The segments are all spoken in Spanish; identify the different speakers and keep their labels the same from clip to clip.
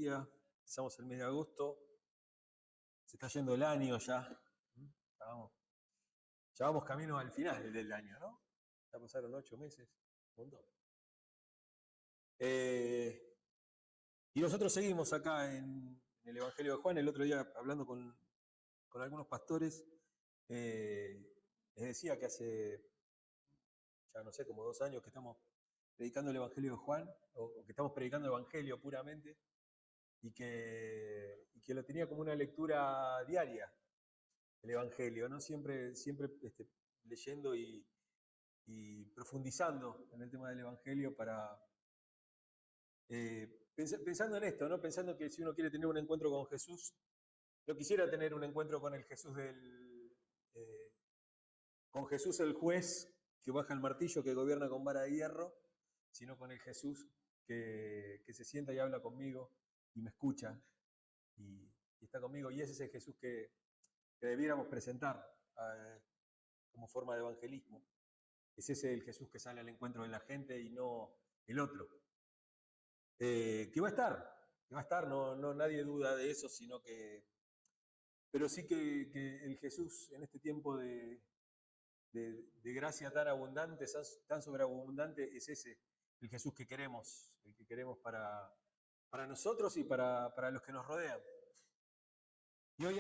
Speaker 1: día. Empezamos el mes de agosto. Se está yendo el año ya. Ya vamos camino al final del año, ¿no? Ya pasaron 8 meses. Un montón. Y nosotros seguimos acá en el Evangelio de Juan. El otro día, hablando con algunos pastores, les decía que hace, ya no sé, como 2 años que estamos predicando el Evangelio de Juan, o que estamos predicando el Evangelio puramente, y que lo tenía como una lectura diaria, el Evangelio, ¿no? Siempre leyendo y profundizando en el tema del Evangelio para... pensando en esto, ¿no? Pensando que si uno quiere tener un encuentro con Jesús, no quisiera tener un encuentro con el Jesús con Jesús el juez que baja el martillo, que gobierna con vara de hierro, sino con el Jesús que se sienta y habla conmigo y me escucha y está conmigo. Y ese es el Jesús que debiéramos presentar como forma de evangelismo. Es ese el Jesús que sale al encuentro de la gente y no el otro. Que va a estar, no nadie duda de eso, sino que... Pero sí que el Jesús en este tiempo de gracia tan abundante, tan sobreabundante, es ese, el Jesús que queremos, el que queremos para nosotros y para los que nos rodean. Y hoy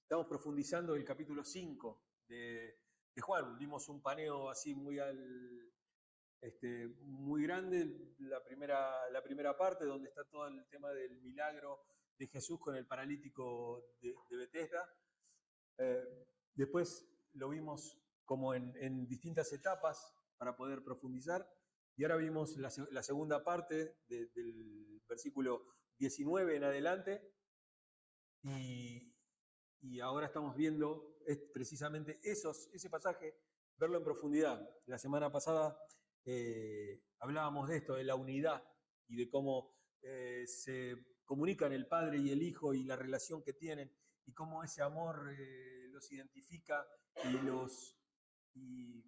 Speaker 1: estamos profundizando el capítulo 5 de Juan. Dimos un paneo así muy muy grande, la primera parte, donde está todo el tema del milagro de Jesús con el paralítico de Betesda. Después lo vimos como en distintas etapas para poder profundizar. Y ahora vimos la segunda parte del versículo 19 en adelante. Y ahora estamos viendo precisamente ese pasaje, verlo en profundidad. La semana pasada hablábamos de esto, de la unidad y de cómo se comunican el Padre y el Hijo y la relación que tienen y cómo ese amor los identifica y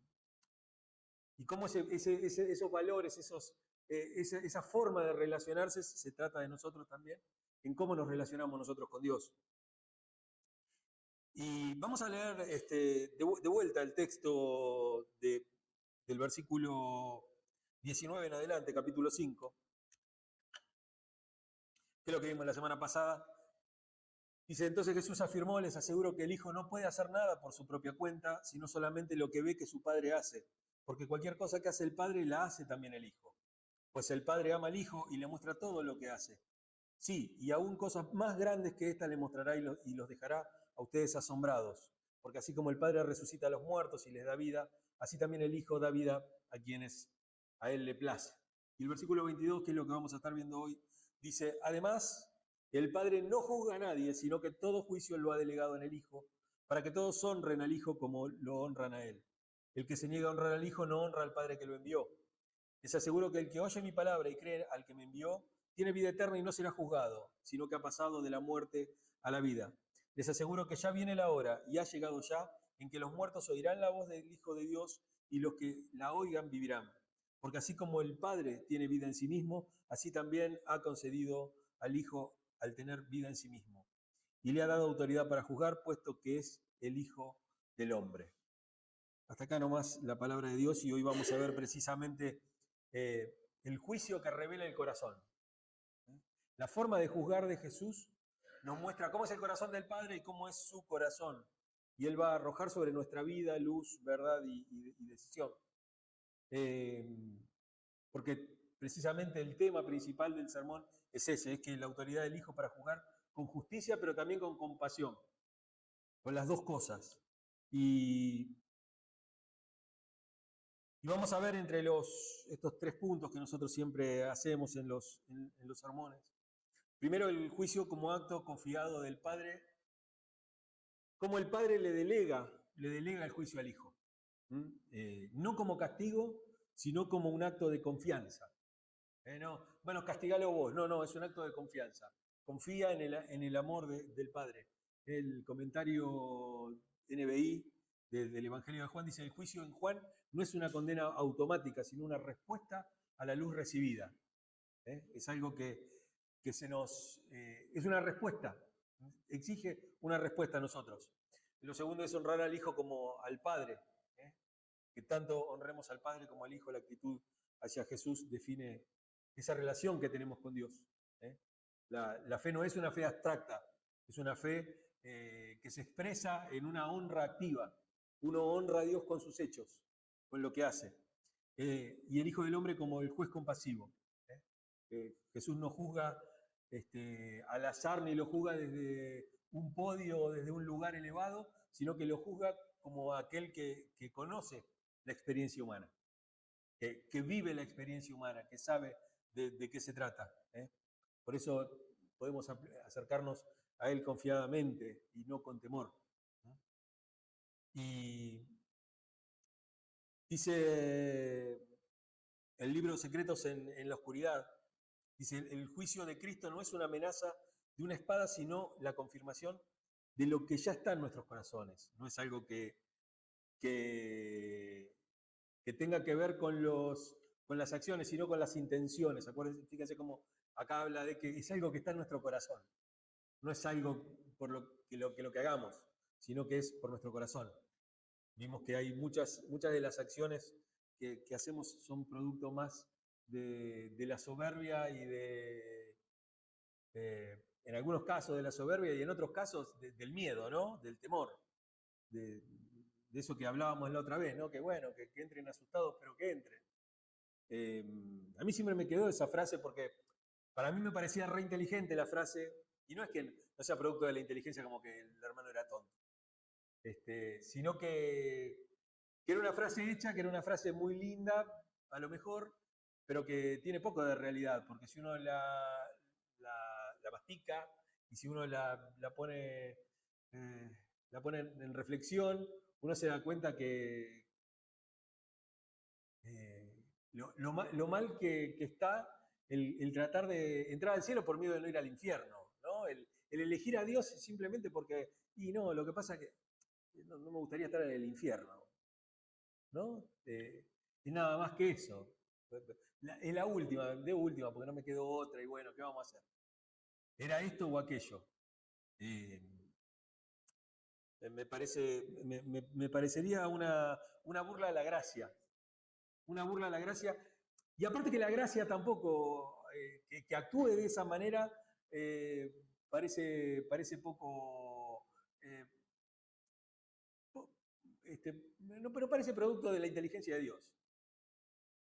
Speaker 1: cómo esos valores, esa forma de relacionarse se trata de nosotros también, en cómo nos relacionamos nosotros con Dios. Y vamos a leer de vuelta el texto del versículo 19 en adelante, capítulo 5, que es lo que vimos la semana pasada. Dice, entonces Jesús afirmó, les aseguro que el Hijo no puede hacer nada por su propia cuenta, sino solamente lo que ve que su Padre hace, porque cualquier cosa que hace el Padre la hace también el Hijo. Pues el Padre ama al Hijo y le muestra todo lo que hace. Sí, y aún cosas más grandes que esta le mostrará y los dejará a ustedes asombrados. Porque así como el Padre resucita a los muertos y les da vida, así también el Hijo da vida a quienes a Él le place. Y el versículo 22, que es lo que vamos a estar viendo hoy, dice, además, el Padre no juzga a nadie, sino que todo juicio lo ha delegado en el Hijo, para que todos honren al Hijo como lo honran a Él. El que se niega a honrar al Hijo no honra al Padre que lo envió. Les aseguro que el que oye mi palabra y cree al que me envió, tiene vida eterna y no será juzgado, sino que ha pasado de la muerte a la vida. Les aseguro que ya viene la hora, y ha llegado ya, en que los muertos oirán la voz del Hijo de Dios, y los que la oigan vivirán. Porque así como el Padre tiene vida en sí mismo, así también ha concedido al Hijo al tener vida en sí mismo. Y le ha dado autoridad para juzgar, puesto que es el Hijo del Hombre. Hasta acá nomás la palabra de Dios, y hoy vamos a ver precisamente el juicio que revela el corazón. La forma de juzgar de Jesús nos muestra cómo es el corazón del Padre y cómo es su corazón. Y Él va a arrojar sobre nuestra vida luz, verdad y decisión. Porque precisamente el tema principal del sermón es ese, es que la autoridad del Hijo para juzgar con justicia, pero también con compasión. Con las dos cosas. Y vamos a ver entre estos 3 puntos que nosotros siempre hacemos en los sermones. Primero, el juicio como acto confiado del Padre, cómo el Padre le delega el juicio al Hijo. No como castigo, sino como un acto de confianza. No, bueno, castigalo vos. No, es un acto de confianza. Confía en el amor del Padre. El comentario NBI del Evangelio de Juan dice, el juicio en Juan no es una condena automática, sino una respuesta a la luz recibida. Es algo que es una respuesta, exige una respuesta a nosotros. Lo segundo es honrar al Hijo como al Padre, que tanto honremos al Padre como al Hijo. La actitud hacia Jesús define esa relación que tenemos con Dios. La fe no es una fe abstracta, es una fe que se expresa en una honra activa. Uno honra a Dios con sus hechos, con lo que hace. Y el Hijo del Hombre como el juez compasivo. Jesús no juzga al azar ni lo juzga desde un podio o desde un lugar elevado, sino que lo juzga como aquel que conoce la experiencia humana, que vive la experiencia humana, que sabe de qué se trata. Por eso podemos acercarnos a Él confiadamente y no con temor. Y dice el libro Secretos en la Oscuridad, dice, el juicio de Cristo no es una amenaza de una espada, sino la confirmación de lo que ya está en nuestros corazones. No es algo que tenga que ver con las acciones, sino con las intenciones. Acuérdense, fíjense cómo acá habla de que es algo que está en nuestro corazón. No es algo por lo que hagamos, sino que es por nuestro corazón. Vimos que hay muchas de las acciones que hacemos son producto más de la soberbia y en algunos casos de la soberbia y en otros casos del miedo, ¿no? Del temor, de eso que hablábamos la otra vez, ¿no? Que bueno, que entren asustados, pero que entren. A mí siempre me quedó esa frase porque para mí me parecía re inteligente la frase, y no es que no sea producto de la inteligencia como que el hermano era tonto, sino que era una frase hecha, que era una frase muy linda, a lo mejor, pero que tiene poco de realidad, porque si uno la mastica y si uno la pone en reflexión, uno se da cuenta que lo mal que está el tratar de entrar al cielo por miedo de no ir al infierno, ¿no? El elegir a Dios simplemente porque, y no, lo que pasa es que no me gustaría estar en el infierno, ¿no? Y nada más que eso. Es la última, de última, porque no me quedó otra, y bueno, ¿qué vamos a hacer? ¿Era esto o aquello? Me parecería una burla a la gracia. Una burla a la gracia. Y aparte que la gracia tampoco, que actúe de esa manera, parece poco... no, pero parece producto de la inteligencia de Dios.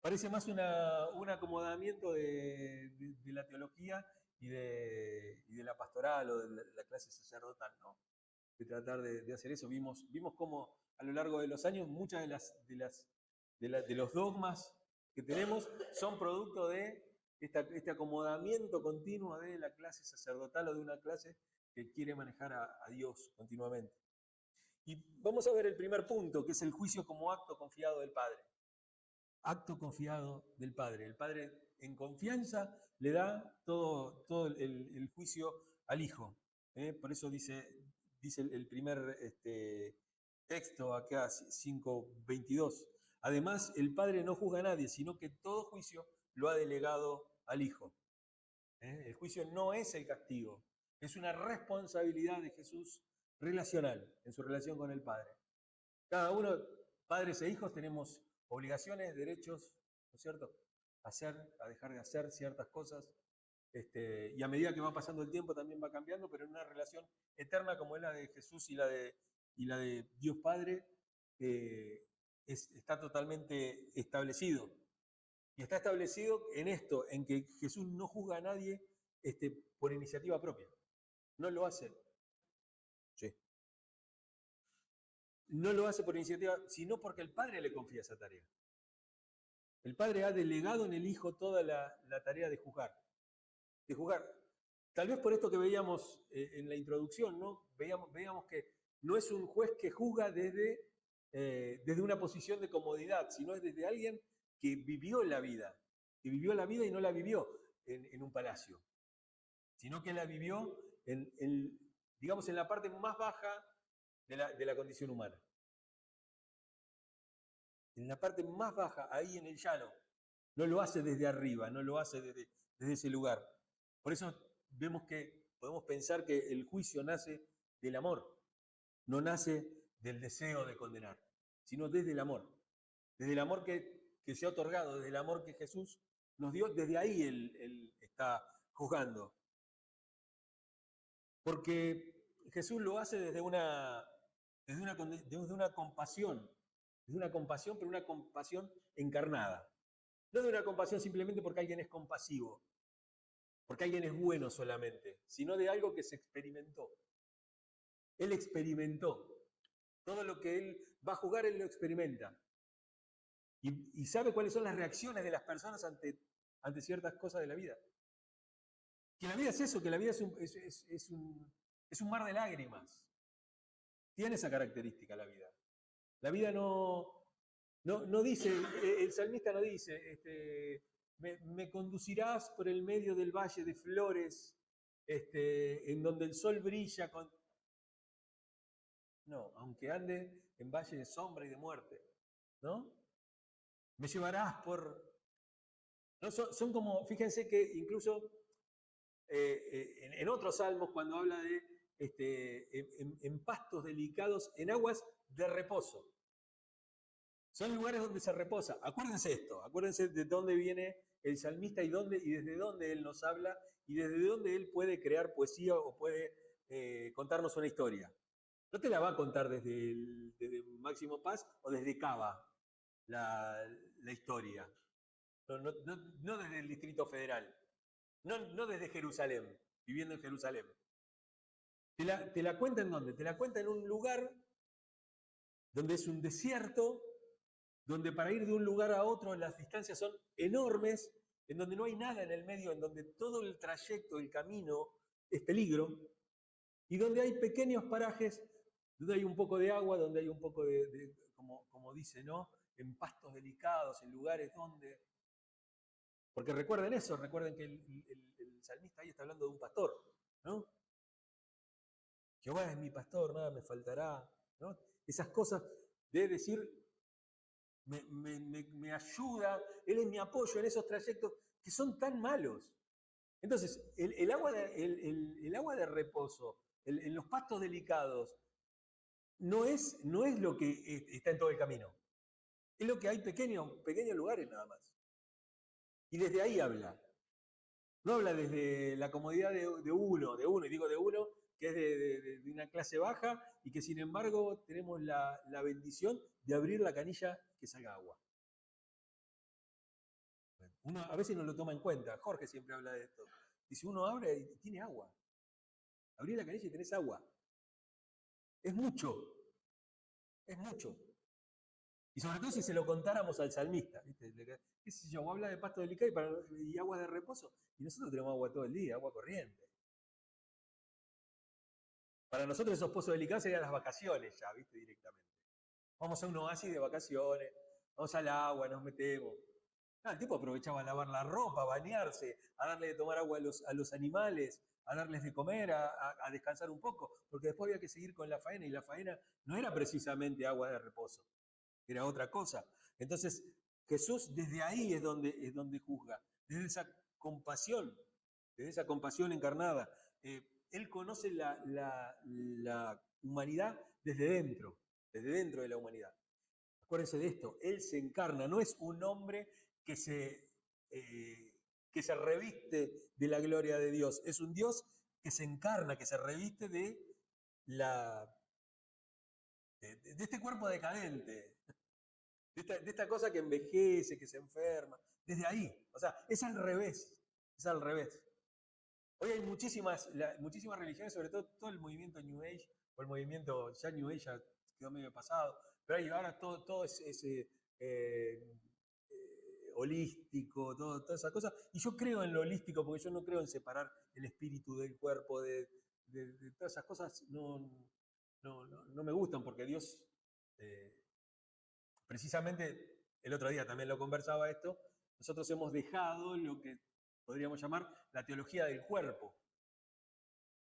Speaker 1: Parece más un acomodamiento de la teología y de la pastoral o de la clase sacerdotal, ¿no? De tratar de hacer eso. Vimos cómo a lo largo de los años muchas de los dogmas que tenemos son producto de este acomodamiento continuo de la clase sacerdotal o de una clase que quiere manejar a Dios continuamente. Y vamos a ver el primer punto, que es el juicio como acto confiado del Padre. Acto confiado del Padre. El Padre en confianza le da todo el juicio al Hijo. Por eso dice el primer texto acá, 5:22. Además, el Padre no juzga a nadie, sino que todo juicio lo ha delegado al Hijo. El juicio no es el castigo, es una responsabilidad de Jesús relacional, en su relación con el Padre. Cada uno, padres e hijos, tenemos obligaciones, derechos, ¿no es cierto? A dejar de hacer ciertas cosas. Y a medida que va pasando el tiempo también va cambiando, pero en una relación eterna como es la de Jesús y la de Dios Padre, está totalmente establecido. Y está establecido en esto, en que Jesús no juzga a nadie por iniciativa propia. No lo hace. Sí. No lo hace por iniciativa, sino porque el Padre le confía esa tarea. El Padre ha delegado en el Hijo toda la tarea de juzgar. De juzgar. Tal vez por esto que veíamos en la introducción, ¿no? Veíamos que no es un juez que juzga desde una posición de comodidad, sino es desde alguien que vivió la vida y no la vivió en un palacio, sino que la vivió digamos, en la parte más baja de la condición humana. En la parte más baja, ahí en el llano. No lo hace desde arriba, no lo hace desde ese lugar. Por eso vemos que podemos pensar que el juicio nace del amor, no nace del deseo de condenar, sino desde el amor que se ha otorgado, desde el amor que Jesús nos dio, desde ahí Él está juzgando. Porque Jesús lo hace desde una compasión, pero una compasión encarnada. No de una compasión simplemente porque alguien es compasivo, porque alguien es bueno solamente, sino de algo que se experimentó. Él experimentó. Todo lo que Él va a juzgar, Él lo experimenta. Y sabe cuáles son las reacciones de las personas ante ciertas cosas de la vida. Que la vida es eso, que la vida es un mar de lágrimas. Tiene esa característica la vida. La vida no dice, el salmista no dice, me conducirás por el medio del valle de flores, en donde el sol brilla con... No, aunque ande en valle de sombra y de muerte, ¿no? Me llevarás por... No, son como, fíjense que incluso en otros salmos, cuando habla de en pastos delicados, en aguas de reposo. Son lugares donde se reposa. Acuérdense esto, acuérdense de dónde viene el salmista y desde dónde él nos habla y desde dónde él puede crear poesía o puede contarnos una historia. No te la va a contar desde Máximo Paz o desde Cava la historia. No desde el Distrito Federal. No desde Jerusalén, viviendo en Jerusalén. ¿Te la cuenta en dónde? Te la cuenta en un lugar donde es un desierto, donde para ir de un lugar a otro las distancias son enormes, en donde no hay nada en el medio, en donde todo el trayecto, el camino es peligro, y donde hay pequeños parajes, donde hay un poco de agua, donde hay un poco como dice, ¿no? En pastos delicados, en lugares donde... Porque recuerden eso, recuerden que el salmista ahí está hablando de un pastor, ¿no? Jehová es mi pastor, nada me faltará, ¿no? Esas cosas de decir, me ayuda, Él es mi apoyo en esos trayectos que son tan malos. Entonces, el agua de reposo, en los pastos delicados, no es lo que está en todo el camino. Es lo que hay pequeños lugares nada más. Y desde ahí habla. No habla desde la comodidad de uno, y digo de uno, que es de una clase baja y que sin embargo tenemos la bendición de abrir la canilla que salga agua. Uno a veces no lo toma en cuenta, Jorge siempre habla de esto. Dice, uno abre y tiene agua. Abrí la canilla y tenés agua. Es mucho, es mucho. Y sobre todo si se lo contáramos al salmista, ¿viste? ¿Qué sé yo? Habla de pasto delicado y agua de reposo, y nosotros tenemos agua todo el día, agua corriente. Para nosotros esos pozos delicados serían las vacaciones ya, ¿viste? Directamente. Vamos a un oasis de vacaciones, vamos al agua, nos metemos. El tipo aprovechaba a lavar la ropa, a bañarse, a darle de tomar agua a los animales, a darles de comer, a descansar un poco, porque después había que seguir con la faena, y la faena no era precisamente agua de reposo, era otra cosa. Entonces, Jesús desde ahí es donde juzga, desde esa compasión encarnada. Él conoce la humanidad desde dentro de la humanidad. Acuérdense de esto, Él se encarna, no es un hombre que se reviste de la gloria de Dios, es un Dios que se encarna, que se reviste de este cuerpo decadente, de esta cosa que envejece, que se enferma, desde ahí. O sea, es al revés, es al revés. Hoy hay muchísimas religiones, sobre todo el movimiento New Age, o el movimiento, ya New Age ya quedó medio pasado, pero hay ahora todo ese holístico, toda esa cosa. Y yo creo en lo holístico porque yo no creo en separar el espíritu del cuerpo, de todas esas cosas. No me gustan porque Dios, precisamente el otro día también lo conversaba esto, nosotros hemos dejado lo que podríamos llamar la teología del cuerpo.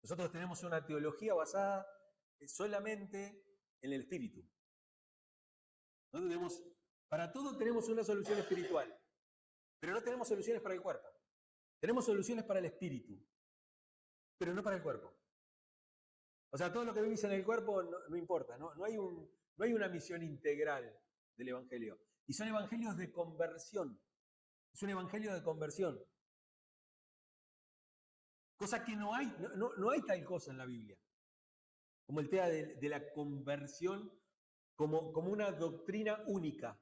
Speaker 1: Nosotros tenemos una teología basada solamente en el espíritu. Para todo tenemos una solución espiritual, pero no tenemos soluciones para el cuerpo. Tenemos soluciones para el espíritu. pero no para el cuerpo. O sea, todo lo que vivís en el cuerpo no importa, no hay una misión integral del Evangelio. Y son evangelios de conversión. Es un evangelio de conversión. Cosa que no hay tal cosa en la Biblia. Como el tema de la conversión como una doctrina única.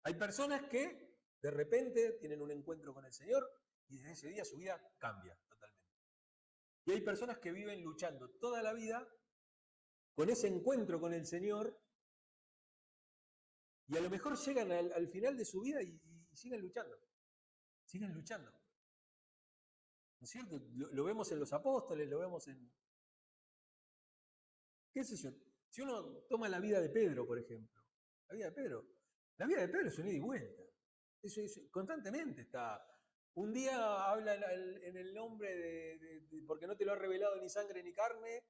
Speaker 1: Hay personas que de repente tienen un encuentro con el Señor y desde ese día su vida cambia totalmente. Y hay personas que viven luchando toda la vida con ese encuentro con el Señor y a lo mejor llegan al final de su vida y siguen luchando. Siguen luchando. ¿No es cierto? Lo vemos en los apóstoles, lo vemos en... ¿Qué sé yo? Si uno toma la vida de Pedro, por ejemplo, la vida de Pedro es un ida y vuelta. Eso constantemente está. Un día habla en el nombre porque no te lo ha revelado ni sangre ni carne,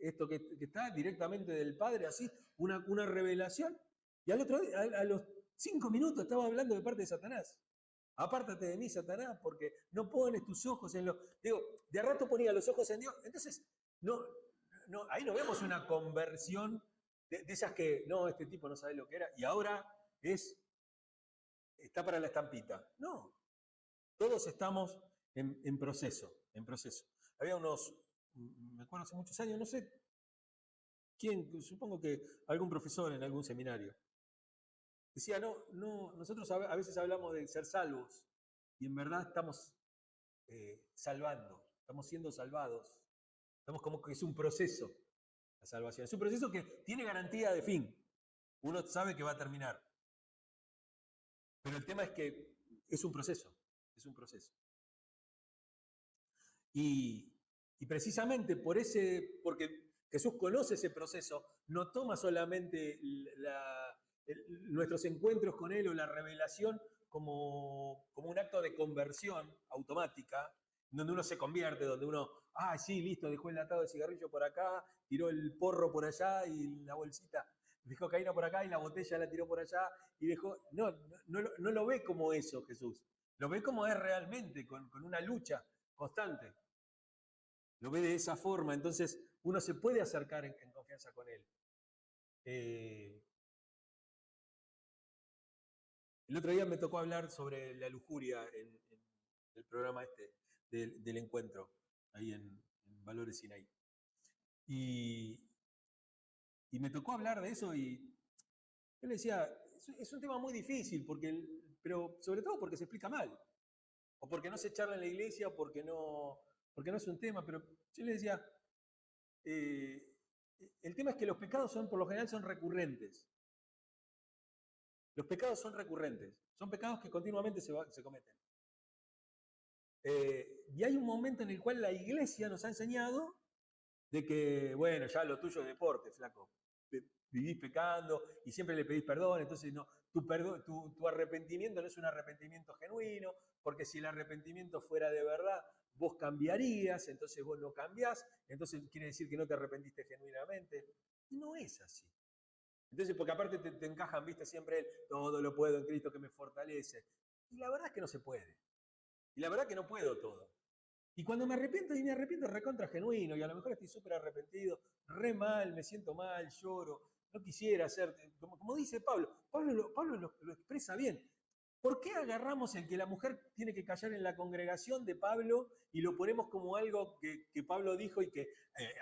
Speaker 1: esto que está directamente del Padre, así, una revelación. Y al otro día, a los 5 minutos estaba hablando de parte de Satanás. Apártate de mí, Satanás, porque no pones tus ojos en lo... Digo, de a rato ponía los ojos en Dios. Entonces, ahí no vemos una conversión de esas que, no, este tipo no sabe lo que era, y ahora está para la estampita. No, todos estamos en proceso. Había me acuerdo hace muchos años, no sé quién, supongo que algún profesor en algún seminario, decía, nosotros a veces hablamos de ser salvos, y en verdad estamos salvando, estamos siendo salvados. Estamos como que es un proceso, la salvación. Es un proceso que tiene garantía de fin. Uno sabe que va a terminar. Pero el tema es que es un proceso, Y precisamente porque Jesús conoce ese proceso, no toma solamente nuestros encuentros con Él o la revelación como un acto de conversión automática, donde uno se convierte, donde uno, sí, listo, dejó el atado de cigarrillo por acá, tiró el porro por allá y la bolsita dejó cocaína por acá y la botella la tiró por allá y dejó... No lo ve como eso Jesús, lo ve como es realmente, con una lucha constante. Lo ve de esa forma, entonces uno se puede acercar en confianza con Él. El otro día me tocó hablar sobre la lujuria en el programa del encuentro, ahí en Valores Sinaí. Y me tocó hablar de eso y yo le decía, es un tema muy difícil, pero sobre todo porque se explica mal, o porque no se charla en la iglesia, o porque no es un tema, pero yo le decía, el tema es que los pecados por lo general son recurrentes. Los pecados son recurrentes, son pecados que continuamente se cometen. Y hay un momento en el cual la iglesia nos ha enseñado de que, bueno, ya lo tuyo es deporte, flaco. Vivís pecando y siempre le pedís perdón, entonces tu arrepentimiento no es un arrepentimiento genuino, porque si el arrepentimiento fuera de verdad, vos cambiarías, entonces vos no cambiás, entonces quiere decir que no te arrepentiste genuinamente. Y no es así. Entonces, porque aparte te encajan, viste, siempre todo lo puedo en Cristo que me fortalece. Y la verdad es que no se puede. Y la verdad que no puedo todo. Y cuando me arrepiento recontra genuino, y a lo mejor estoy súper arrepentido, re mal, me siento mal, lloro, no quisiera hacer, como dice Pablo lo expresa bien. ¿Por qué agarramos el que la mujer tiene que callar en la congregación de Pablo y lo ponemos como algo que Pablo dijo y que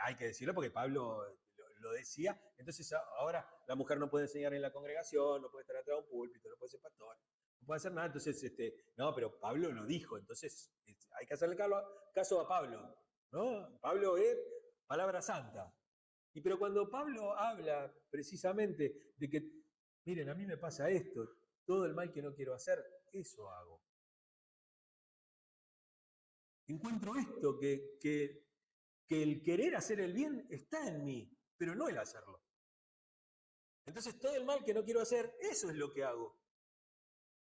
Speaker 1: hay que decirlo porque Pablo lo decía? Entonces ahora la mujer no puede enseñar en la congregación, no puede estar atrás de un púlpito, no puede ser pastor, no puede hacer nada. Entonces, no, pero Pablo lo dijo, entonces hay que hacerle caso a Pablo, ¿no? Pablo es palabra santa. Pero cuando Pablo habla precisamente de que, miren, a mí me pasa esto, todo el mal que no quiero hacer, eso hago. Encuentro esto, que el querer hacer el bien está en mí, pero no el hacerlo. Entonces todo el mal que no quiero hacer, eso es lo que hago.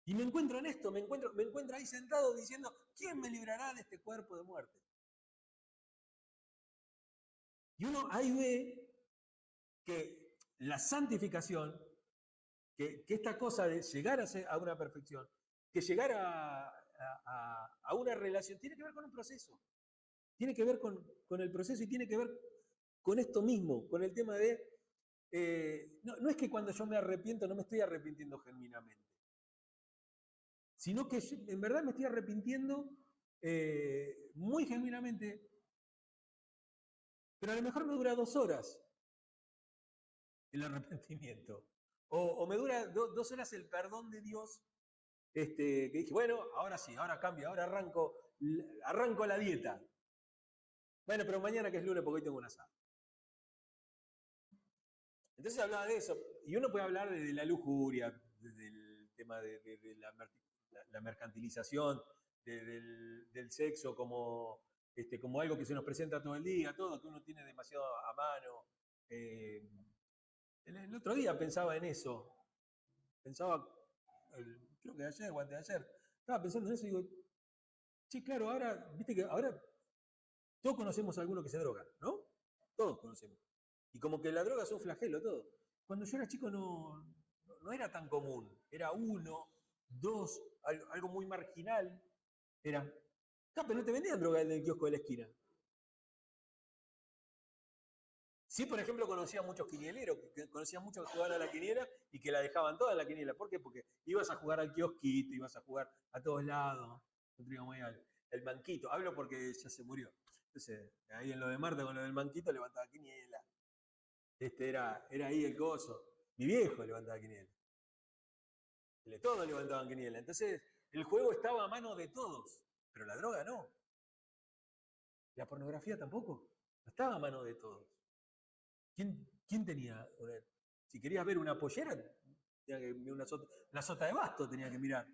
Speaker 1: Y me encuentro en esto, me encuentro ahí sentado diciendo, ¿quién me librará de este cuerpo de muerte? Y uno ahí ve que la santificación, que esta cosa de llegar a una perfección, que llegar a una relación, tiene que ver con un proceso. Tiene que ver con el proceso y tiene que ver con esto mismo, con el tema de... no es que cuando yo me arrepiento no me estoy arrepintiendo genuinamente, sino que en verdad me estoy arrepintiendo muy genuinamente, pero a lo mejor me dura 2 horas el arrepentimiento. O me dura 2 horas el perdón de Dios, que dije, bueno, ahora sí, ahora cambio, ahora arranco la dieta. Bueno, pero mañana que es lunes porque hoy tengo un asado. Entonces hablaba de eso, y uno puede hablar de la lujuria, del tema de la mercantilización, del sexo como algo que se nos presenta todo el día, todo, que uno tiene demasiado a mano. El otro día pensaba en eso, pensaba, creo que ayer o antes de ayer, estaba pensando en eso y digo, sí, claro, ahora, viste que ahora todos conocemos a alguno que se droga, ¿no? Todos conocemos. Y como que la droga es un flagelo, todo. Cuando yo era chico no era tan común. Era 1, 2, algo muy marginal. Era, pero no te vendían droga en el kiosco de la esquina. Sí, por ejemplo, conocía muchos quinieleros, conocía muchos que jugaban a la quiniela y que la dejaban toda en la quiniela. ¿Por qué? Porque ibas a jugar al kiosquito, ibas a jugar a todos lados. El manquito. Hablo porque ya se murió. Entonces, ahí en lo de Marta con lo del manquito levantaba quiniela. Era ahí el coso. Mi viejo levantaba quiniela. Todos levantaban quiniela. Entonces, el juego estaba a mano de todos, pero la droga no. La pornografía tampoco. No estaba a mano de todos. ¿Quién tenía? Si querías ver una pollera, tenía que ver una sota de basto tenía que mirar.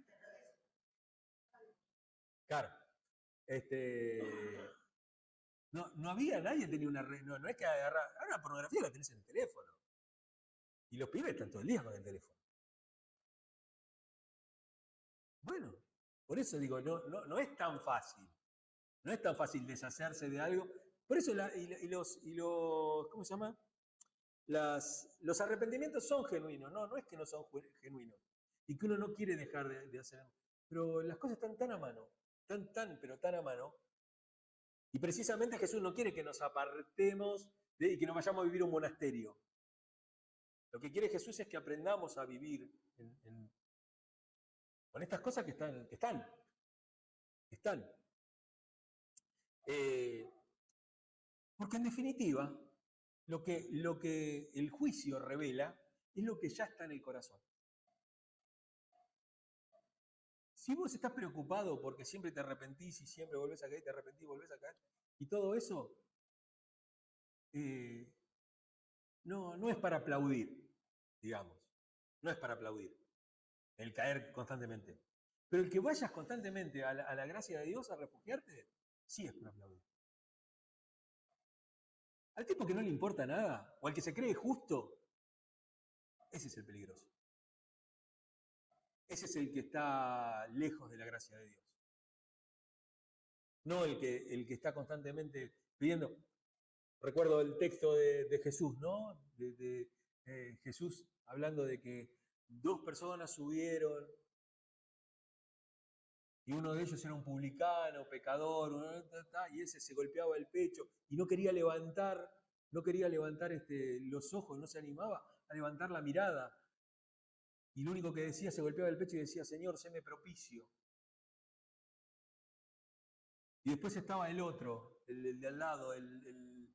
Speaker 1: Claro. No había, nadie tenía una red. No es que agarrar. Ahora la pornografía la tenés en el teléfono. Y los pibes están todo el día con el teléfono. Bueno, por eso digo, no es tan fácil. No es tan fácil deshacerse de algo. Por eso los ¿cómo se llama? Los arrepentimientos son genuinos, no es que no son genuinos. Y que uno no quiere dejar de hacer. Pero las cosas están tan a mano, pero tan a mano. Y precisamente Jesús no quiere que nos apartemos y que nos vayamos a vivir a un monasterio. Lo que quiere Jesús es que aprendamos a vivir con estas cosas que están. Porque en definitiva, lo que el juicio revela es lo que ya está en el corazón. Si vos estás preocupado porque siempre te arrepentís y siempre volvés a caer, te arrepentís y volvés a caer, y todo eso, no es para aplaudir, digamos. No es para aplaudir el caer constantemente. Pero el que vayas constantemente a la gracia de Dios a refugiarte, sí es para aplaudir. Al tipo que no le importa nada, o al que se cree justo, ese es el peligroso. Ese es el que está lejos de la gracia de Dios. No el que está constantemente pidiendo. Recuerdo el texto de Jesús, ¿no? Jesús hablando de que 2 personas subieron y uno de ellos era un publicano, pecador, y ese se golpeaba el pecho y no quería levantar los ojos, no se animaba a levantar la mirada. Y lo único que decía, se golpeaba el pecho y decía, Señor, séme propicio. Y después estaba el otro, el de al lado, el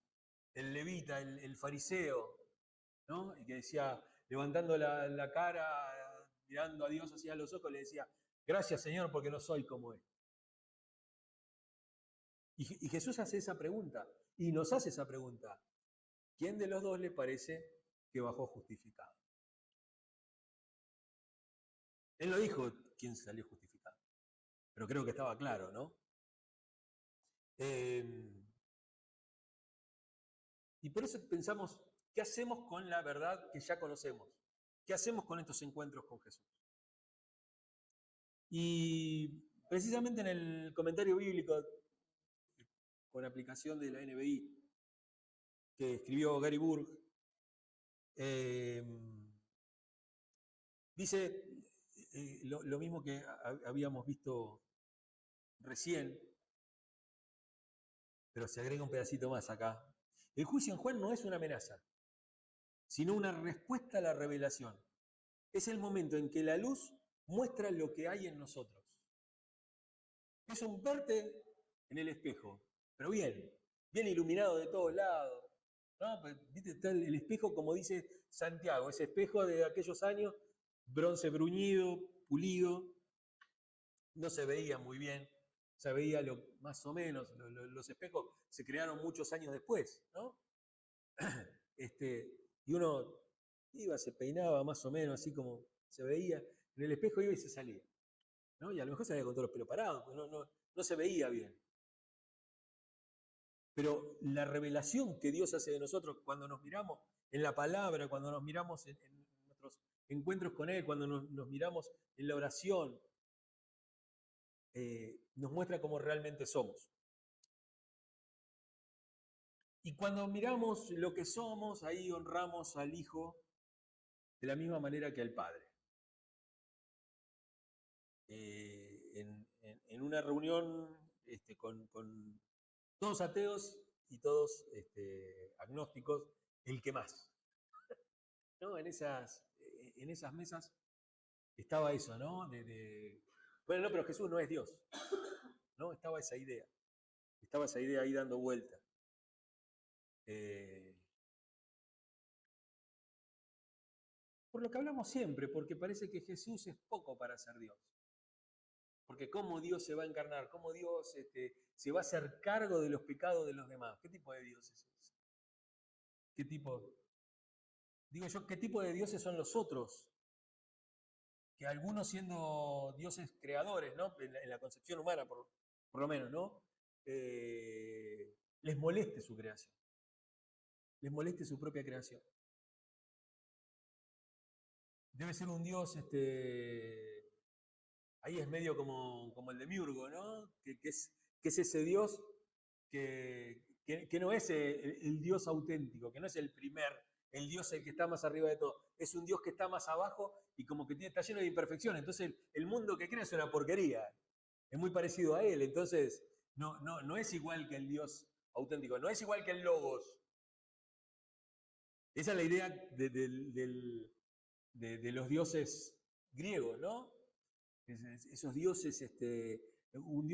Speaker 1: levita, el fariseo, ¿no? Y que decía, levantando la cara, mirando a Dios hacia los ojos, le decía, gracias Señor porque no soy como él. Y Jesús hace esa pregunta, y nos hace esa pregunta. ¿Quién de los dos le parece que bajó justificado? Él no dijo quién salió justificado, pero creo que estaba claro, ¿no? Y por eso pensamos, ¿qué hacemos con la verdad que ya conocemos? ¿Qué hacemos con estos encuentros con Jesús? Y precisamente en el comentario bíblico, con aplicación de la NBI, que escribió Gary Burg, dice lo mismo que habíamos visto recién, pero se agrega un pedacito más acá. El juicio en Juan no es una amenaza, sino una respuesta a la revelación. Es el momento en que la luz muestra lo que hay en nosotros. Es un verte en el espejo, pero bien iluminado de todos lados. ¿No? Pues, ¿viste? Está el espejo, como dice Santiago, ese espejo de aquellos años, bronce bruñido, pulido, no se veía muy bien, se veía más o menos, los espejos se crearon muchos años después, ¿no? Y uno iba, se peinaba más o menos, así como se veía, en el espejo iba y se salía, ¿no? Y a lo mejor salía con todos los pelos parados, pues no se veía bien. Pero la revelación que Dios hace de nosotros cuando nos miramos en la palabra, cuando nos miramos en nuestros encuentros con Él, cuando nos miramos en la oración, nos muestra cómo realmente somos. Y cuando miramos lo que somos, ahí honramos al Hijo de la misma manera que al Padre. En una reunión con todos ateos y todos agnósticos, el que más. ¿No? En esas mesas estaba eso, ¿no? Bueno, no, pero Jesús no es Dios. ¿No? Estaba esa idea ahí dando vuelta. Por lo que hablamos siempre, porque parece que Jesús es poco para ser Dios. Porque cómo Dios se va a encarnar, cómo Dios se va a hacer cargo de los pecados de los demás. ¿Qué tipo de Dios es ese? ¿Qué tipo? Digo yo, ¿qué tipo de dioses son los otros? Que algunos siendo dioses creadores, ¿no? En la concepción humana, por lo menos, ¿no? Les moleste su creación. Les moleste su propia creación. Debe ser un Dios, ahí es medio como el de Miurgo, ¿no? Que es ese Dios que no es el Dios auténtico, que no es el Dios el que está más arriba de todo. Es un Dios que está más abajo y como que está lleno de imperfecciones. Entonces el mundo que crea es una porquería. Es muy parecido a él. Entonces no es igual que el Dios auténtico, no es igual que el Logos. Esa es la idea de los dioses griegos, ¿no? Esos dioses, hay un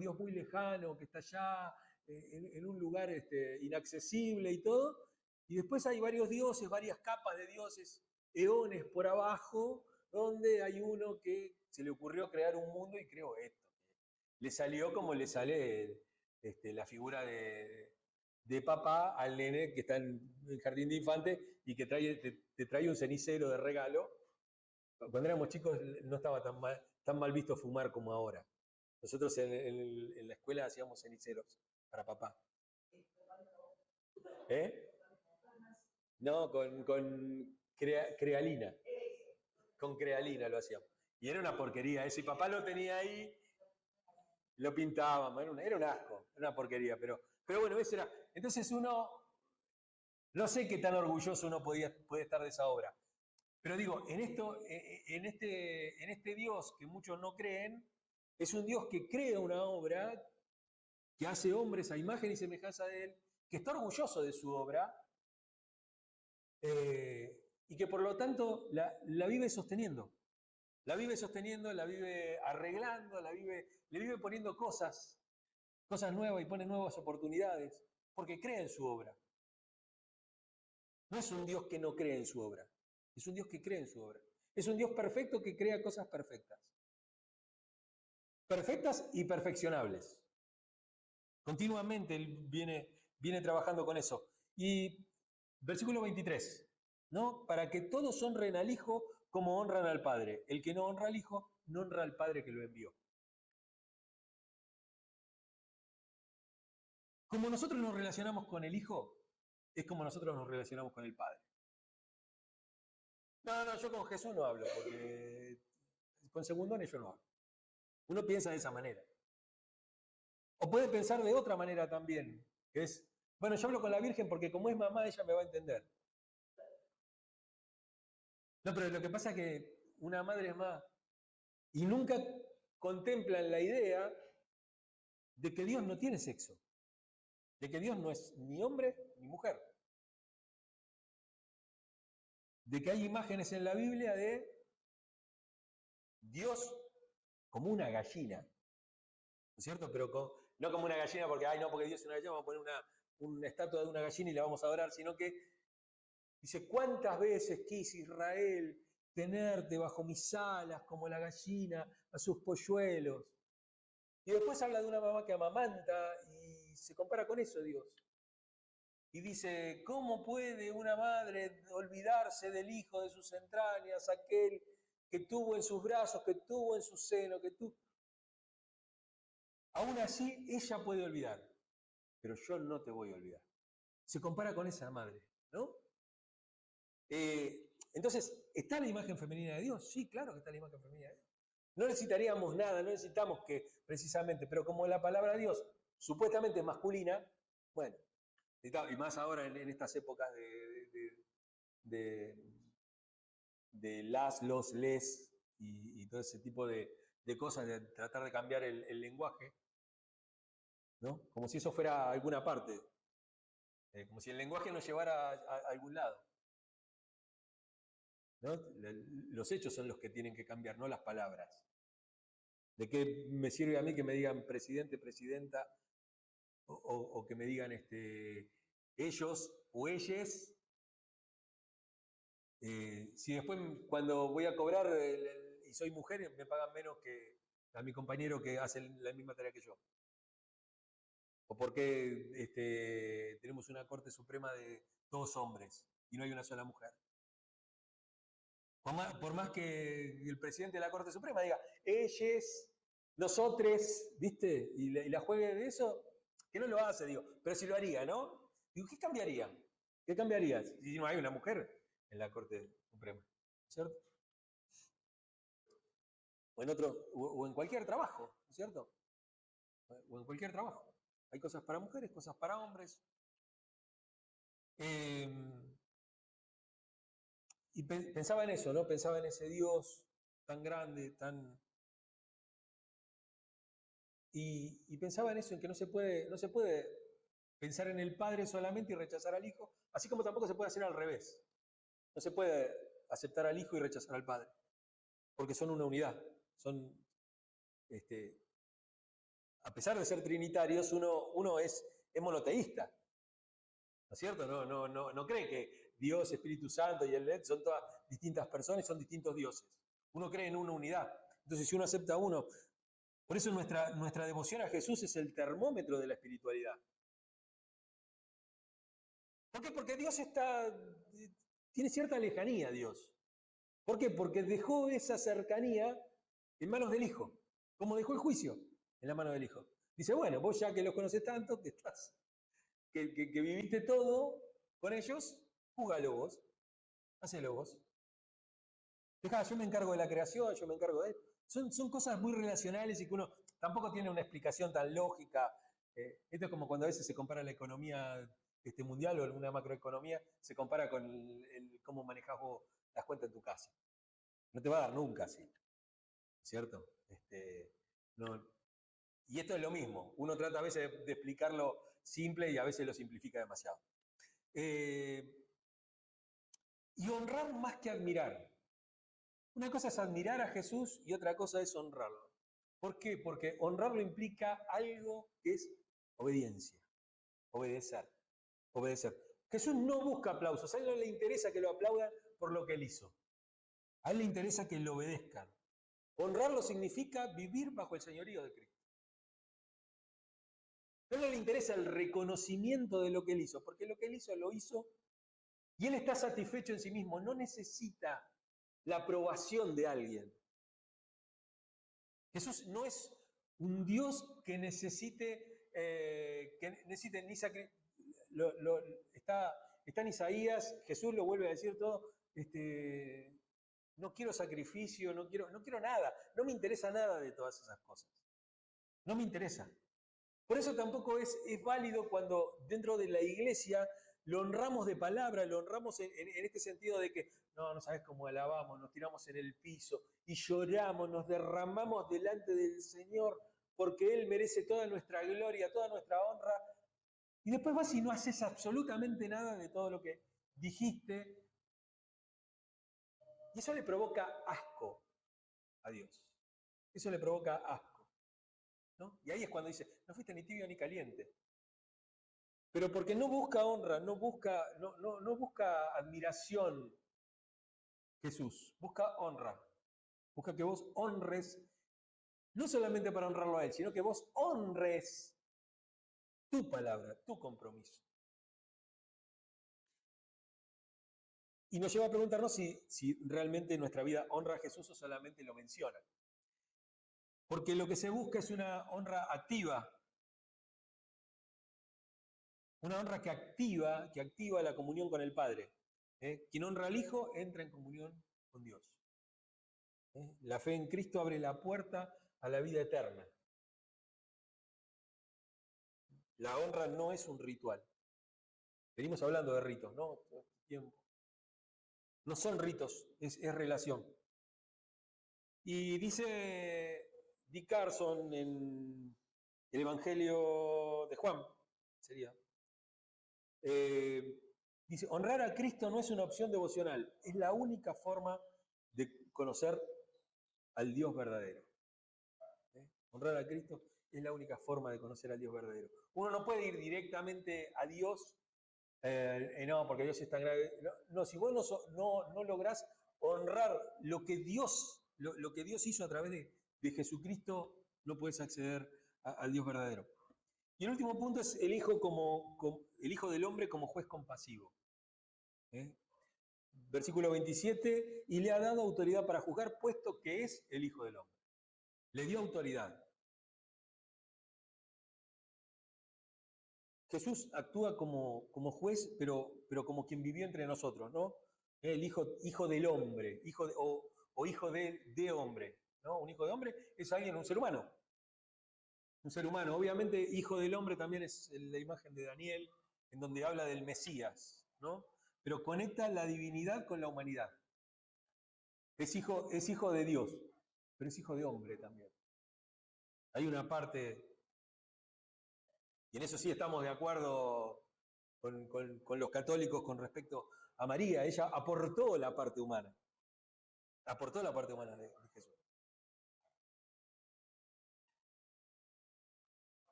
Speaker 1: Dios muy lejano que está allá en un lugar inaccesible y todo, y después hay varios dioses, varias capas de dioses, eones por abajo, donde hay uno que se le ocurrió crear un mundo y creó esto. Le salió como le sale la figura de papá al nene que está en el jardín de infantes y que te trae un cenicero de regalo. Cuando éramos chicos no estaba tan mal visto fumar como ahora. Nosotros en la escuela hacíamos ceniceros para papá. ¿Eh? No, con crealina. Con crealina lo hacíamos. Y era una porquería. Ese papá lo tenía ahí, lo pintábamos. Era un asco, era una porquería. Pero bueno, eso era. Entonces uno, no sé qué tan orgulloso uno puede estar de esa obra. Pero digo, en este Dios que muchos no creen, es un Dios que crea una obra, que hace hombres a imagen y semejanza de Él, que está orgulloso de su obra, y que por lo tanto la vive sosteniendo. La vive sosteniendo, la vive arreglando, le vive poniendo cosas nuevas y pone nuevas oportunidades, porque cree en su obra. No es un Dios que no cree en su obra, es un Dios que cree en su obra. Es un Dios perfecto que crea cosas perfectas. Perfectas y perfeccionables. Continuamente Él viene trabajando con eso. Y versículo 23, ¿no? Para que todos honren al Hijo como honran al Padre. El que no honra al Hijo, no honra al Padre que lo envió. Como nosotros nos relacionamos con el Hijo, es como nosotros nos relacionamos con el Padre. No, yo con Jesús no hablo, porque con segundones yo no hablo. Uno piensa de esa manera. O puede pensar de otra manera también, que es, bueno, yo hablo con la Virgen porque como es mamá, ella me va a entender. No, pero lo que pasa es que una madre es más y nunca contemplan la idea de que Dios no tiene sexo, de que Dios no es ni hombre ni mujer, de que hay imágenes en la Biblia de Dios como una gallina, ¿no es cierto? Pero no como una gallina porque, ay no, porque Dios es una gallina, vamos a poner una estatua de una gallina y la vamos a adorar, sino que dice, ¿cuántas veces quise Israel tenerte bajo mis alas como la gallina a sus polluelos? Y después habla de una mamá que amamanta y se compara con eso Dios. Y dice, ¿cómo puede una madre olvidarse del hijo de sus entrañas, aquel que tuvo en sus brazos, que tuvo en su seno, que tuvo... Aún así, ella puede olvidar, pero yo no te voy a olvidar. Se compara con esa madre, ¿no? Entonces, ¿está la imagen femenina de Dios? Sí, claro que está la imagen femenina de Dios. No necesitaríamos nada, no necesitamos que, precisamente, pero como la palabra de Dios supuestamente es masculina, bueno, y más ahora en estas épocas de los, les y todo ese tipo de cosas, de tratar de cambiar el lenguaje, ¿no? Como si eso fuera alguna parte, como si el lenguaje nos llevara a algún lado, ¿no? Los hechos son los que tienen que cambiar, no las palabras. ¿De qué me sirve a mí que me digan presidente, presidenta, o que me digan ellos o ellas? Si después cuando voy a cobrar y soy mujer me pagan menos que a mi compañero que hace la misma tarea que yo. O por qué tenemos una Corte Suprema de todos hombres y no hay una sola mujer. Por más que el presidente de la Corte Suprema diga, ellos, nosotros, ¿viste? Y la juegue de eso, que no lo hace, digo, pero si lo haría, ¿no? Digo, ¿qué cambiaría? ¿Qué cambiaría si no hay una mujer en la Corte Suprema? ¿Cierto? O en cualquier trabajo, ¿no es cierto? O en cualquier trabajo. Hay cosas para mujeres, cosas para hombres. Y pensaba en eso, ¿no? Pensaba en ese Dios tan grande, tan... Y pensaba en eso, en que no se puede pensar en el Padre solamente y rechazar al Hijo, así como tampoco se puede hacer al revés. No se puede aceptar al Hijo y rechazar al Padre, porque son una unidad. Son, a pesar de ser trinitarios, uno es monoteísta, ¿no es cierto? No cree que Dios, Espíritu Santo y el LED son todas distintas personas, son distintos dioses. Uno cree en una unidad. Entonces, si uno acepta a uno, por eso nuestra devoción a Jesús es el termómetro de la espiritualidad. ¿Por qué? Porque Dios tiene cierta lejanía, Dios. ¿Por qué? Porque dejó esa cercanía en manos del Hijo, como dejó el juicio en la mano del Hijo. Dice, bueno, vos ya que los conoces tanto, que viviste todo con ellos, júgalo vos, hacelo vos. Dejá, yo me encargo de la creación, yo me encargo de... Son cosas muy relacionales y que uno tampoco tiene una explicación tan lógica. Esto es como cuando a veces se compara la economía mundial o alguna macroeconomía, se compara con cómo manejas vos las cuentas en tu casa. No te va a dar nunca así, ¿cierto? No. Y esto es lo mismo. Uno trata a veces de explicarlo simple y a veces lo simplifica demasiado. Y honrar más que admirar. Una cosa es admirar a Jesús y otra cosa es honrarlo. ¿Por qué? Porque honrarlo implica algo que es obediencia, obedecer, obedecer. Jesús no busca aplausos, a él no le interesa que lo aplaudan por lo que él hizo. A él le interesa que lo obedezcan. Honrarlo significa vivir bajo el señorío de Cristo. A él no le interesa el reconocimiento de lo que él hizo, porque lo que él hizo lo hizo y él está satisfecho en sí mismo, no necesita la aprobación de alguien. Jesús no es un Dios que necesite ni está en Isaías, Jesús lo vuelve a decir todo, no quiero sacrificio, no quiero nada, no me interesa nada de todas esas cosas. No me interesa. Por eso tampoco es válido cuando dentro de la iglesia lo honramos de palabra, lo honramos en este sentido de que no sabes cómo alabamos, nos tiramos en el piso y lloramos, nos derramamos delante del Señor porque Él merece toda nuestra gloria, toda nuestra honra, y después vas y no haces absolutamente nada de todo lo que dijiste, y eso le provoca asco a Dios. Eso le provoca asco, ¿no? Y ahí es cuando dice, no fuiste ni tibio ni caliente. Pero porque no busca honra, no busca admiración Jesús, busca honra. Busca que vos honres, no solamente para honrarlo a Él, sino que vos honres tu palabra, tu compromiso. Y nos lleva a preguntarnos si realmente nuestra vida honra a Jesús o solamente lo menciona. Porque lo que se busca es una honra activa, una honra que activa la comunión con el Padre. Quien honra al Hijo entra en comunión con Dios. La fe en Cristo abre la puerta a la vida eterna. La honra no es un ritual. Venimos hablando de ritos, ¿no? Todo este tiempo. No son ritos, es relación. Y dice Dick Carson en el Evangelio de Juan, sería. Dice, honrar a Cristo no es una opción devocional, es la única forma de conocer al Dios verdadero. Honrar a Cristo es la única forma de conocer al Dios verdadero. Uno no puede ir directamente a Dios, no, porque Dios es tan grave. No, si vos no lográs honrar lo que Dios hizo a través de Jesucristo, no puedes acceder al Dios verdadero. Y el último punto es el Hijo del Hombre como juez compasivo. Versículo 27, y le ha dado autoridad para juzgar, puesto que es el Hijo del Hombre. Le dio autoridad. Jesús actúa como juez, pero como quien vivió entre nosotros, ¿no? El hijo del hombre, o hijo de hombre, ¿no? Un hijo de hombre es alguien, un ser humano. Un ser humano. Obviamente, hijo del hombre también es la imagen de Daniel, en donde habla del Mesías, ¿no? Pero conecta la divinidad con la humanidad. Es hijo de Dios, pero es hijo de hombre también. Hay una parte, y en eso sí estamos de acuerdo con los católicos con respecto a María. Ella aportó la parte humana. Aportó la parte humana de Jesús.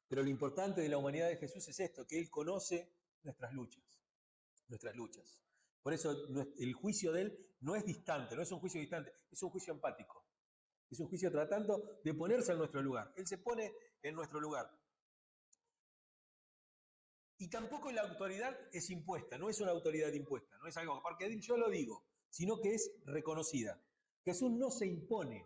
Speaker 1: Pero lo importante de la humanidad de Jesús es esto, que Él conoce nuestras luchas. Nuestras luchas. Por eso el juicio de Él no es distante, no es un juicio distante, es un juicio empático. Es un juicio tratando de ponerse en nuestro lugar. Él se pone en nuestro lugar. Y tampoco la autoridad es impuesta, no es una autoridad impuesta, no es algo porque yo lo digo, sino que es reconocida. Jesús no se impone,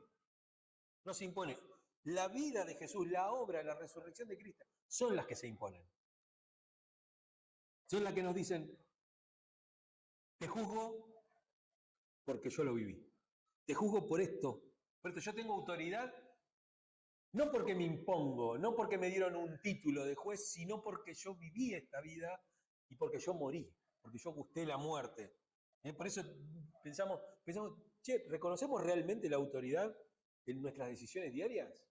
Speaker 1: no se impone. La vida de Jesús, la obra, la resurrección de Cristo, son las que se imponen. Son las que nos dicen, te juzgo porque yo lo viví. Te juzgo por esto. Yo tengo autoridad, no porque me impongo, no porque me dieron un título de juez, sino porque yo viví esta vida y porque yo morí, porque yo gusté la muerte. Por eso pensamos, che, ¿reconocemos realmente la autoridad en nuestras decisiones diarias?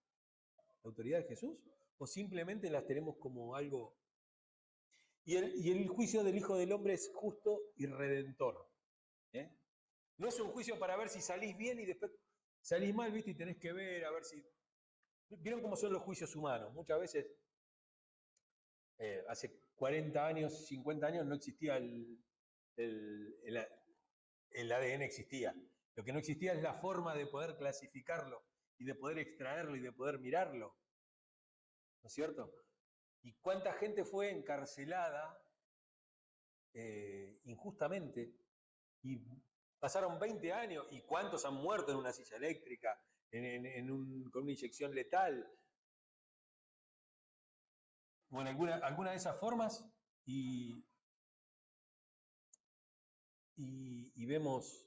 Speaker 1: ¿La autoridad de Jesús? ¿O simplemente las tenemos como algo? Y el juicio del Hijo del Hombre es justo y redentor. No es un juicio para ver si salís bien y después salís mal, ¿viste? Y tenés que ver, a ver si... ¿Vieron cómo son los juicios humanos? Muchas veces, hace 40 años, 50 años, no existía el ADN existía. Lo que no existía es la forma de poder clasificarlo y de poder extraerlo y de poder mirarlo. ¿No es cierto? ¿Y cuánta gente fue encarcelada injustamente? Y pasaron 20 años, ¿y cuántos han muerto en una silla eléctrica, con una inyección letal? Bueno, alguna de esas formas, y vemos,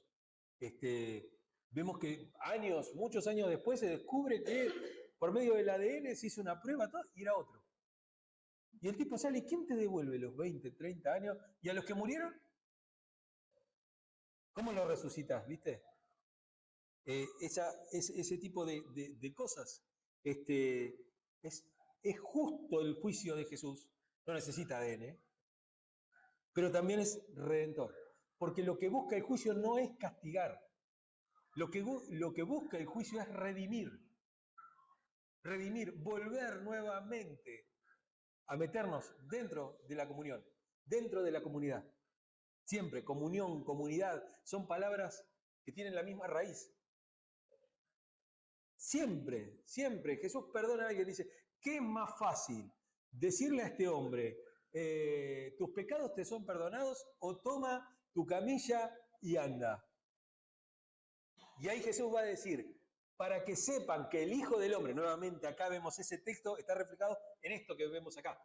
Speaker 1: vemos que muchos años después, se descubre que por medio del ADN se hizo una prueba y era otro. Y el tipo sale, ¿quién te devuelve los 20, 30 años? ¿Y a los que murieron? ¿Cómo los resucitas, viste? ese tipo de cosas. Es justo el juicio de Jesús, no necesita ADN, pero también es redentor. Porque lo que busca el juicio no es castigar, lo que busca el juicio es redimir, volver nuevamente a meternos dentro de la comunión, dentro de la comunidad. Siempre, comunión, comunidad, son palabras que tienen la misma raíz. Siempre, siempre. Jesús perdona a alguien y dice, ¿qué es más fácil? Decirle a este hombre, tus pecados te son perdonados, o toma tu camilla y anda. Y ahí Jesús va a decir, para que sepan que el Hijo del Hombre, nuevamente acá vemos ese texto, está reflejado en esto que vemos acá.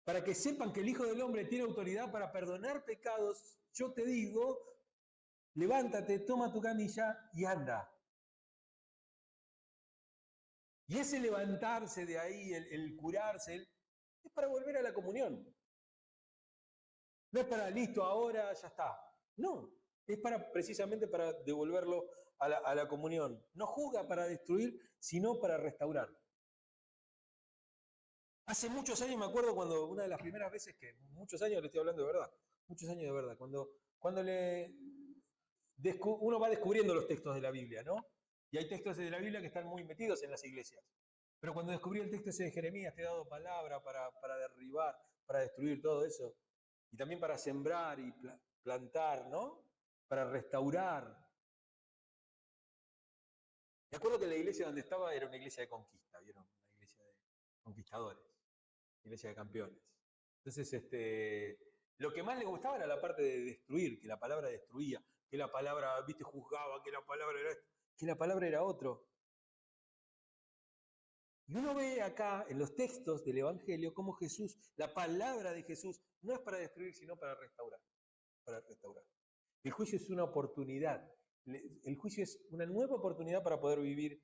Speaker 1: Para que sepan que el Hijo del Hombre tiene autoridad para perdonar pecados, yo te digo, levántate, toma tu camilla y anda. Y ese levantarse de ahí, el curarse, es para volver a la comunión. No es para, listo, ahora ya está. No, es precisamente para devolverlo a la comunión. No juzga para destruir, sino para restaurar. Hace muchos años me acuerdo cuando una de las primeras veces que, muchos años le estoy hablando de verdad, muchos años de verdad, cuando uno va descubriendo los textos de la Biblia, ¿no? Y hay textos de la Biblia que están muy metidos en las iglesias. Pero cuando descubrí el texto ese de Jeremías, te he dado palabra para derribar, para destruir todo eso. Y también para sembrar y plantar, ¿no? Para restaurar. Me acuerdo que la iglesia donde estaba era una iglesia de conquista, ¿vieron? Una iglesia de conquistadores, iglesia de campeones. Entonces, lo que más le gustaba era la parte de destruir, que la palabra destruía, que la palabra, viste, juzgaba, que la palabra era esto, que la palabra era otro. Y uno ve acá en los textos del Evangelio cómo Jesús, la palabra de Jesús, no es para destruir, sino para restaurar. Para restaurar. El juicio es una oportunidad. El juicio es una nueva oportunidad para poder vivir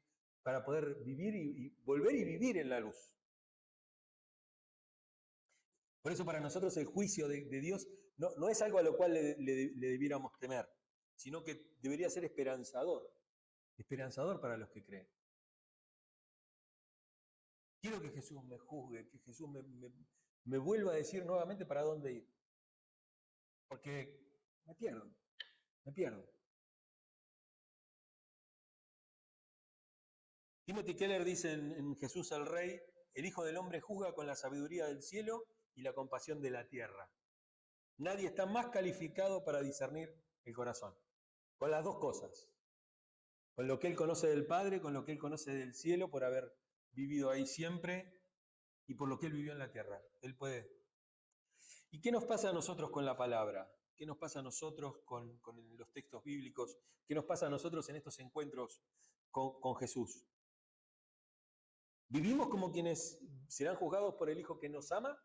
Speaker 1: y volver y vivir en la luz. Por eso para nosotros el juicio de Dios no es algo a lo cual le debiéramos temer, sino que debería ser esperanzador. Esperanzador para los que creen. Quiero que Jesús me juzgue, que Jesús me vuelva a decir nuevamente para dónde ir. Porque me pierdo. Timothy Keller dice en Jesús el Rey, el Hijo del Hombre juzga con la sabiduría del cielo y la compasión de la tierra. Nadie está más calificado para discernir el corazón. Con las dos cosas. Con lo que él conoce del Padre, con lo que él conoce del cielo, por haber vivido ahí siempre, y por lo que él vivió en la tierra. Él puede. ¿Y qué nos pasa a nosotros con la palabra? ¿Qué nos pasa a nosotros con los textos bíblicos? ¿Qué nos pasa a nosotros en estos encuentros con Jesús? ¿Vivimos como quienes serán juzgados por el Hijo que nos ama?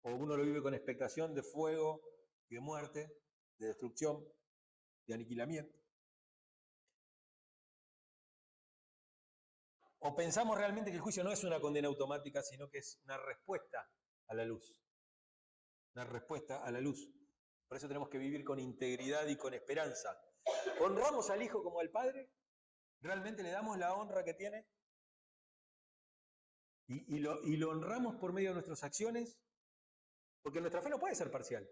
Speaker 1: ¿O uno lo vive con expectación de fuego y de muerte, de destrucción, de aniquilamiento? ¿O pensamos realmente que el juicio no es una condena automática, sino que es una respuesta a la luz? Una respuesta a la luz. Por eso tenemos que vivir con integridad y con esperanza. ¿Honramos al Hijo como al Padre? ¿Realmente le damos la honra que tiene? ¿Y lo honramos por medio de nuestras acciones? Porque nuestra fe no puede ser parcial.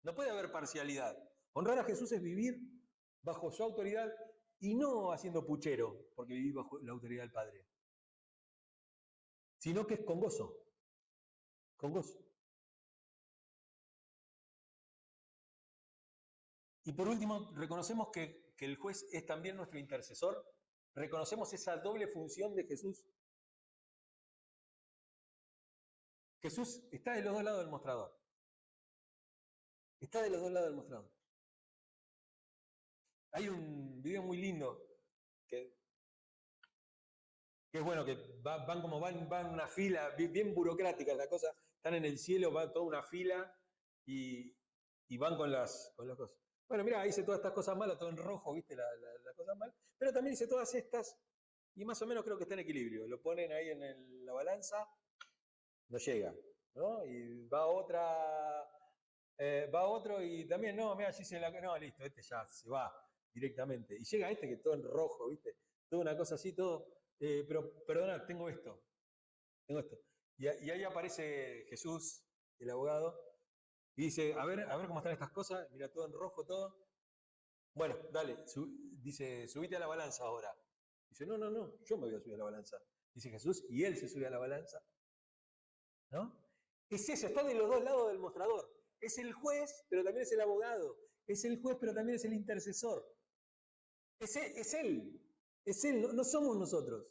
Speaker 1: No puede haber parcialidad. Honrar a Jesús es vivir bajo su autoridad y no haciendo puchero, porque vivís bajo la autoridad del Padre. Sino que es con gozo. Con gozo. Y por último, reconocemos que el juez es también nuestro intercesor. Reconocemos esa doble función de Jesús. Jesús está de los dos lados del mostrador. Está de los dos lados del mostrador. Hay un video muy lindo que es bueno, que van una fila, bien burocrática la cosa, están en el cielo, va toda una fila y van con las cosas. Bueno, mira, hice todas estas cosas malas, todo en rojo, viste, las cosas malas, pero también hice todas estas y más o menos creo que está en equilibrio. Lo ponen ahí en la balanza, no llega, ¿no? Y va otro y también, no, mira, no, listo, este ya se va. directamente. Y llega este que todo en rojo, ¿viste? Toda una cosa así, todo. Pero perdona, tengo esto. Y ahí aparece Jesús, el abogado, y dice, a ver cómo están estas cosas, mira, todo en rojo, todo. Bueno, dale, dice, subite a la balanza ahora. Dice, no, yo me voy a subir a la balanza. Dice Jesús, y él se sube a la balanza. ¿No? Es eso, está de los dos lados del mostrador. Es el juez, pero también es el abogado. Es el juez, pero también es el intercesor. Es él. Es él, no somos nosotros.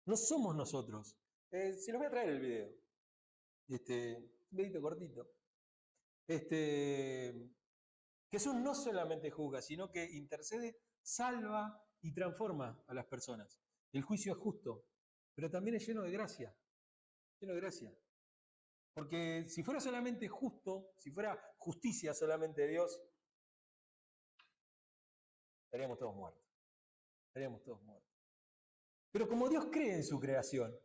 Speaker 1: No somos nosotros. Se los voy a traer el video. Un videito cortito. Jesús no solamente juzga, sino que intercede, salva y transforma a las personas. El juicio es justo, pero también es lleno de gracia. Lleno de gracia. Porque si fuera solamente justo, si fuera justicia solamente de Dios, estaríamos todos muertos. Estaríamos todos muertos. Pero como Dios cree en su creación,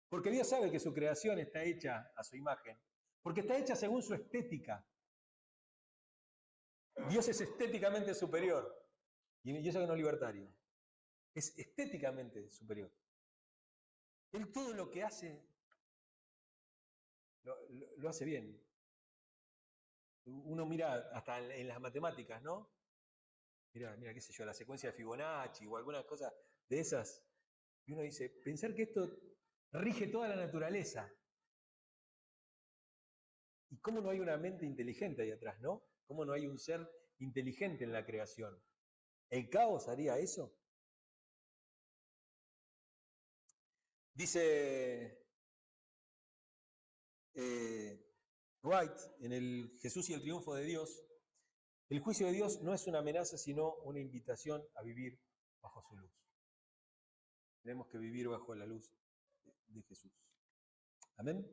Speaker 1: porque Dios sabe que su creación está hecha a su imagen, porque está hecha según su estética. Dios es estéticamente superior. Y eso que no es libertario. Es estéticamente superior. Él todo lo que hace, lo hace bien. Uno mira hasta en las matemáticas, ¿no? Mira, qué sé yo, la secuencia de Fibonacci o alguna cosa de esas. Y uno dice, pensar que esto rige toda la naturaleza. ¿Y cómo no hay una mente inteligente ahí atrás, no? ¿Cómo no hay un ser inteligente en la creación? ¿El caos haría eso? Dice Wright en el Jesús y el triunfo de Dios, el juicio de Dios no es una amenaza, sino una invitación a vivir bajo su luz. Tenemos que vivir bajo la luz de Jesús. Amén.